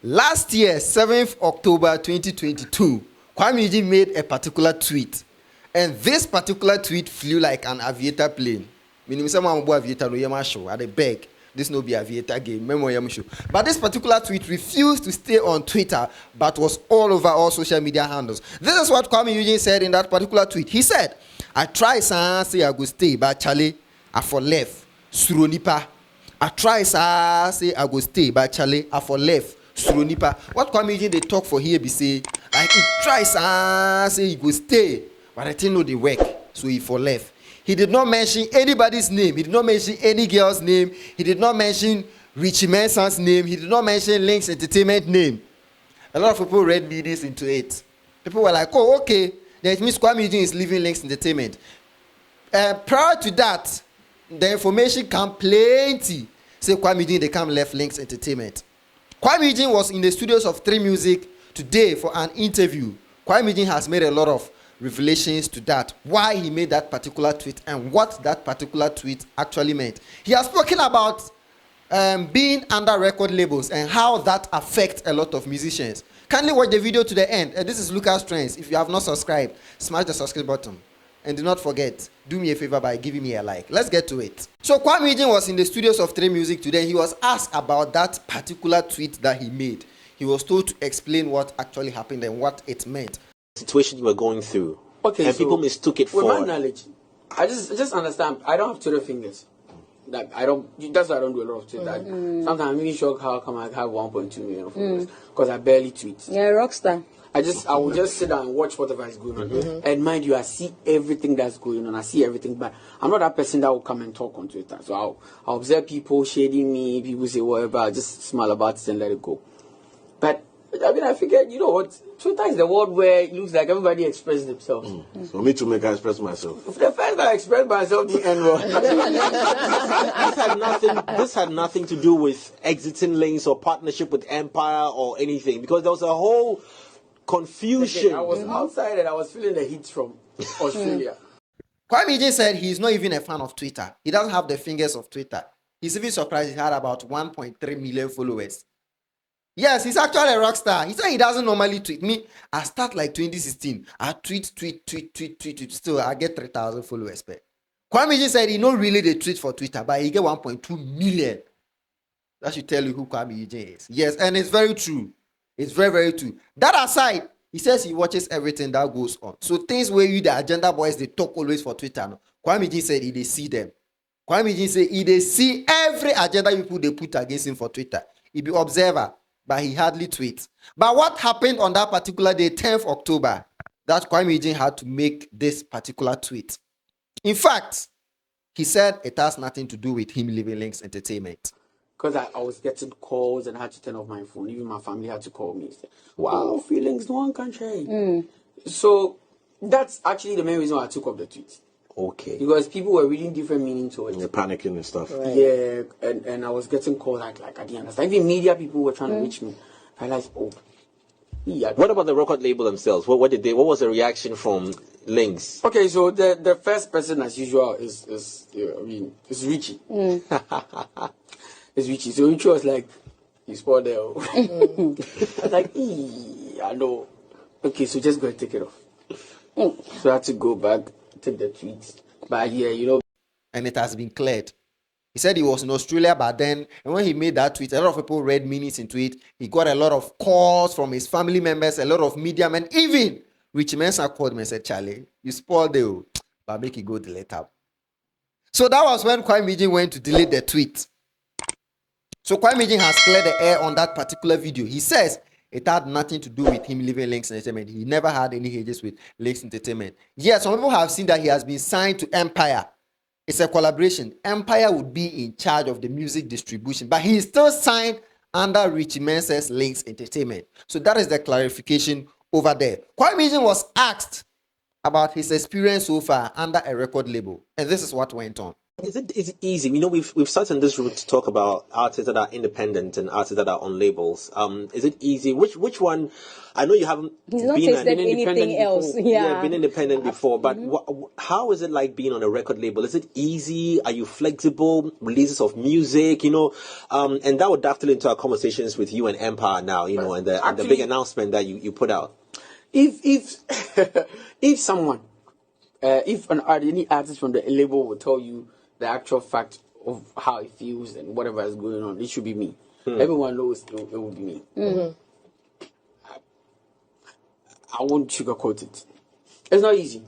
Last year, 7th October 2022, Kuami Eugene made a particular tweet. And this particular tweet flew like an aviator plane. Meaning, someone who aviator no yama show at the beg. This no be aviator game, memo yama show. But this particular tweet refused to stay on Twitter, but was all over all social media handles. This is what Kuami Eugene said in that particular tweet. He said, "I try say I go stay, but Charlie, I for left. Suronipa. I try say I go stay, but Charlie, I for left. Suronipa." What Kuami Eugene they talk for here be say, like he tries say he go stay, but I think no they work, so he for left. He did not mention anybody's name. He did not mention any girl's name. He did not mention Richie Mensah's name. He did not mention Links Entertainment name. A lot of people read meanings into it. People were like, "Oh, okay, then it means Kuami Eugene is leaving Links Entertainment." Prior to that, the information came plenty. Say Kuami Eugene they come left Links Entertainment. Kuami Eugene was in the studios of 3 Music today for an interview. Kuami Eugene has made a lot of revelations to that, why he made that particular tweet and what that particular tweet actually meant. He has spoken about being under record labels and how that affects a lot of musicians. Kindly watch the video to the end. This is Lucas Trendz. If you have not subscribed, smash the subscribe button. And do not forget, do me a favor by giving me a like. Let's get to it. So Kuami Eugene was in the studios of 3 Music today. He was asked about that particular tweet that he made. He was told to explain what actually happened and what it meant. Situation you were going through, okay, and so people mistook it for. With my knowledge, I just understand. I don't have Twitter fingers. That I don't. That's why I don't do a lot of Twitter. Sometimes I'm even shocked how come I have 1.2 million followers because I barely tweet. Yeah, rockstar. I will just sit down and watch whatever is going on. And mind you, I see everything that's going on. I see everything, but I'm not that person that will come and talk on Twitter. So I'll observe people shading me. People say whatever. I'll just smile about it and let it go. But I mean, I figured, you know what? Twitter is the world where it looks like everybody expresses themselves. So me to make I express myself. The first time I expressed myself, the end wrong. This had nothing to do with exiting Links or partnership with Empire or anything, because there was a whole confusion. I was outside and I was feeling the heat from Australia. Kuami Eugene said he's not even a fan of Twitter. He doesn't have the fingers of Twitter. He's even surprised he had about 1.3 million followers. Yes, he's actually a rock star. He said he doesn't normally tweet. Me, I start like 2016. I tweet. Still, I get 3,000 followers. Kuami Eugene said he not really the tweet for Twitter, but he get 1.2 million. That should tell you who Kuami Eugene is. Yes, and it's very true. It's very, very true. That aside, he says he watches everything that goes on. So things where you, the agenda boys, they talk always for Twitter. No? Kuami Eugene said he they see them. Kuami Eugene said he they see every agenda people they put against him for Twitter. He be observer, but he hardly tweets. But what happened on that particular day, 10th October, that Kuami Eugene had to make this particular tweet. In fact, he said it has nothing to do with him leaving Links Entertainment. Because I was getting calls and I had to turn off my phone. Even my family had to call me. Say, wow, feelings no one can share. So that's actually the main reason why I took off the tweet. Okay. Because people were reading different meaning to it. You're panicking and stuff. Right. Yeah, and I was getting calls like I didn't understand. Even media people were trying to reach me. I realized, yeah. What about the record label themselves? What was the reaction from Links? Okay, so the first person as usual is Richie. It's Richie. So Richie was like, you spoiled there. I was like, I know. Okay, so just go and take it off. So I had to go back, take the tweets. But yeah, you know. And it has been cleared. He said he was in Australia, but then, and when he made that tweet, a lot of people read meanings into it. He got a lot of calls from his family members, a lot of media men. Even Richie Mensah called me and said, "Charlie, you spoiled the, but make it go delete up." So that was when Kuami Eugene went to delete the tweet. So Kuami Eugene has cleared the air on that particular video. He says it had nothing to do with him leaving Links Entertainment. He never had any hedges with Links Entertainment. Yes, some people have seen that he has been signed to Empire. It's a collaboration. Empire would be in charge of the music distribution, but he is still signed under Richie Mensah's Links Entertainment. So that is the clarification over there. Kuami Eugene was asked about his experience so far under a record label, and this is what went on. Is it easy? You know, we've started on this route to talk about artists that are independent and artists that are on labels. Is it easy? Which one? I know you haven't He's not been tasted anything else. Yeah. been independent before, but how is it like being on a record label? Is it easy? Are you flexible? Releases of music, you know, and that would dovetail into our conversations with you and Empire now, you know, and the big announcement that you put out. If if someone, if any artist from the label will tell you the actual fact of how it feels and whatever is going on, it should be me. Everyone knows it will be me. I won't sugarcoat it. It's not easy.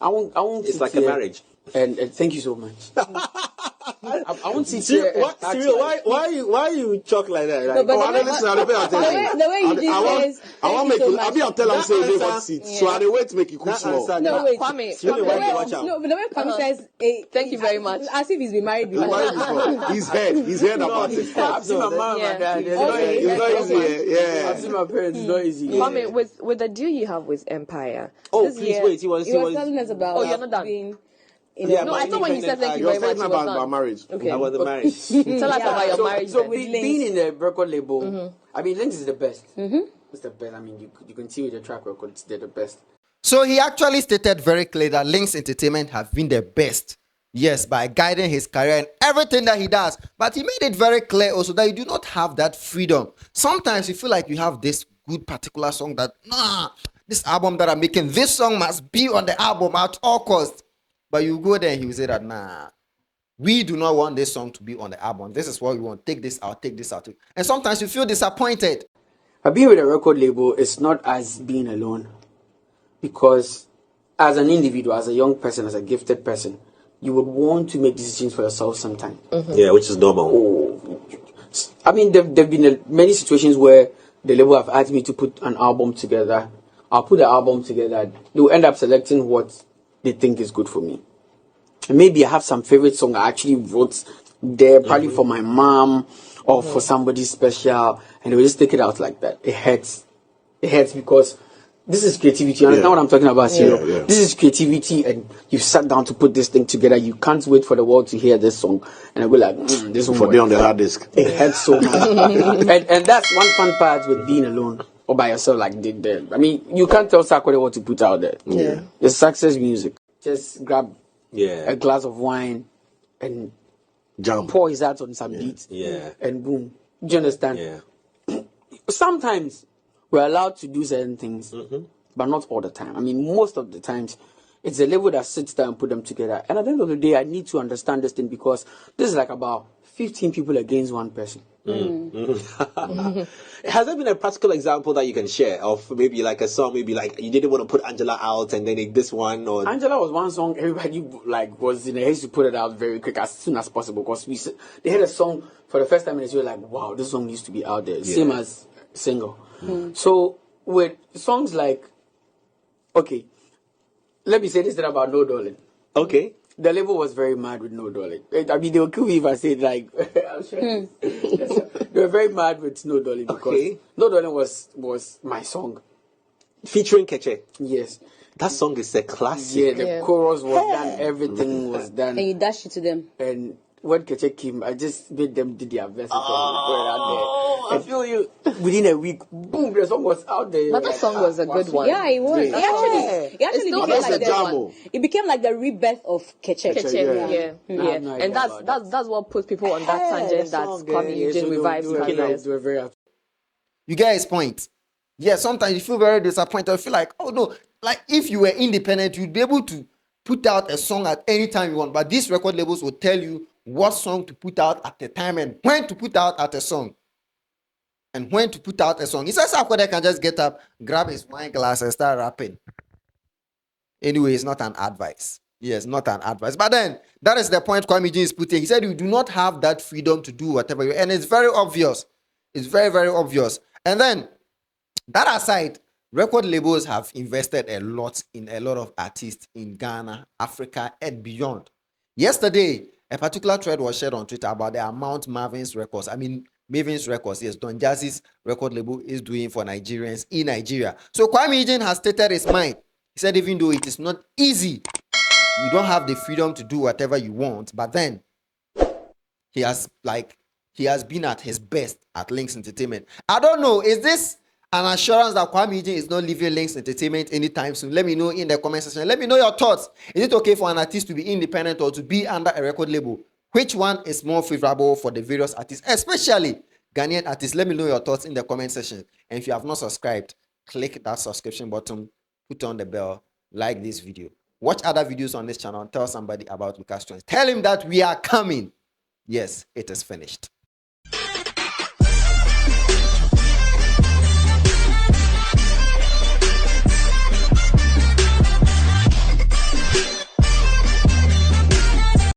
I won't. It's like a marriage. And thank you so much. I won't sit Cyril, here. why you talk like that? Like, but the way you just says, I want to make you. I'll tell him say you hot seat. So I wait to make you cool small. no, wait. Kwame, No, but the way Kwame says, thank you very much. As if he's been married before. He's heard about it. I've seen my mom and my dad. It's not easy. Yeah. I've seen my parents. It's not easy. Kwame, with the deal you have with Empire. Oh, this please year- wait. He was telling us about. Oh, you're not done? Being, Yeah, No, I thought when you said thank you You're very much, saying you was about done. marriage. Okay. About the marriage. Tell us about your marriage. So then. being in a record label, I mean, Lynx is the best. It's the best. I mean, you can see with the track record, they're the best. So he actually stated very clear that Lynx Entertainment have been the best. Yes, by guiding his career and everything that he does. But he made it very clear also that you do not have that freedom. Sometimes you feel like you have this good particular song that, this album that I'm making, this song must be on the album at all costs. But you go there and he will say that, we do not want this song to be on the album. This is what we want. Take this out, take this out. And sometimes you feel disappointed. But being with a record label is not as being alone. Because as an individual, as a young person, as a gifted person, you would want to make decisions for yourself sometimes. Yeah, which is normal. I mean, there've been many situations where the label have asked me to put an album together. I'll put the album together. They will end up selecting what they think is good for me. And maybe I have some favorite song I actually wrote there, probably for my mom or for somebody special, and they will just take it out like that. It hurts. It hurts because this is creativity. You understand what I'm talking about, Cyril? Yeah. This is creativity, and you sat down to put this thing together. You can't wait for the world to hear this song, and I go like, this one For them on the hard disk. it hurts so much. and that's one fun part with being alone or by yourself, like did there. I mean, you can't tell Sakwade what to put out there. Yeah. It's success music. Just grab Yeah. a glass of wine and Jump. pour his out on some beats. Yeah. And boom. Do you understand? Yeah. Sometimes we're allowed to do certain things, but not all the time. I mean, most of the times, it's the label that sits down and put them together. And at the end of the day, I need to understand this thing because this is like about 15 people against one person. Has there been a practical example that you can share of maybe like a song, maybe like you didn't want to put Angela out and then this one or Angela was one song everybody like was in a haste to put it out very quick as soon as possible because they had a song for the first time and they were like, wow, this song needs to be out there. Same as single. So with songs like, okay, let me say this thing about No Darling. okay. The label was very mad with No Darling. I mean, they will kill me if I say it like, I'm sure. They were very mad with No Darling because No Darling was my song. Featuring Keche. Yes. That song is a classic. Yeah, the chorus was done, everything was done. And you dash it to them. And when Keche came, I just made them do their best. I feel you. Within a week, boom, the song was out there. But that song was a good one. Yeah, it was. Yeah. It actually still became is like a jam. it became like the rebirth of Keche. Yeah. I have no idea And that's what put people on that tangent that Kuami Eugene revives careers. They were very happy. You get his point. Yeah, sometimes you feel very disappointed. You feel like, oh no, like if you were independent, you'd be able to put out a song at any time you want. But these record labels will tell you what song to put out at the time and when to put out at a song. And when to put out a song. He says Sakwade can just get up, grab his wine glass and start rapping. Anyway, it's not an advice. Yes, not an advice. But then, that is the point Kuami Eugene is putting. He said you do not have that freedom to do whatever you... And it's very obvious. It's very, very obvious. And then, that aside, record labels have invested a lot in a lot of artists in Ghana, Africa, and beyond. Yesterday, a particular thread was shared on Twitter about the amount Maven's Records, yes, Don Jazzy's record label is doing for Nigerians in Nigeria. So Kuami Eugene has stated his mind. He said even though it is not easy You don't have the freedom to do whatever you want, but then he has been at his best at Links Entertainment. I don't know, is this an assurance that Kuami Eugene is not leaving Links Entertainment anytime soon? Let me know in the comment section. Let me know your thoughts. Is it okay for an artist to be independent or to be under a record label? Which one is more favorable for the various artists, especially Ghanaian artists? Let me know your thoughts in the comment section. And if you have not subscribed, click that subscription button, put on the bell, like this video. Watch other videos on this channel and tell somebody about Lucas Trendz. Tell him that we are coming. Yes, it is finished.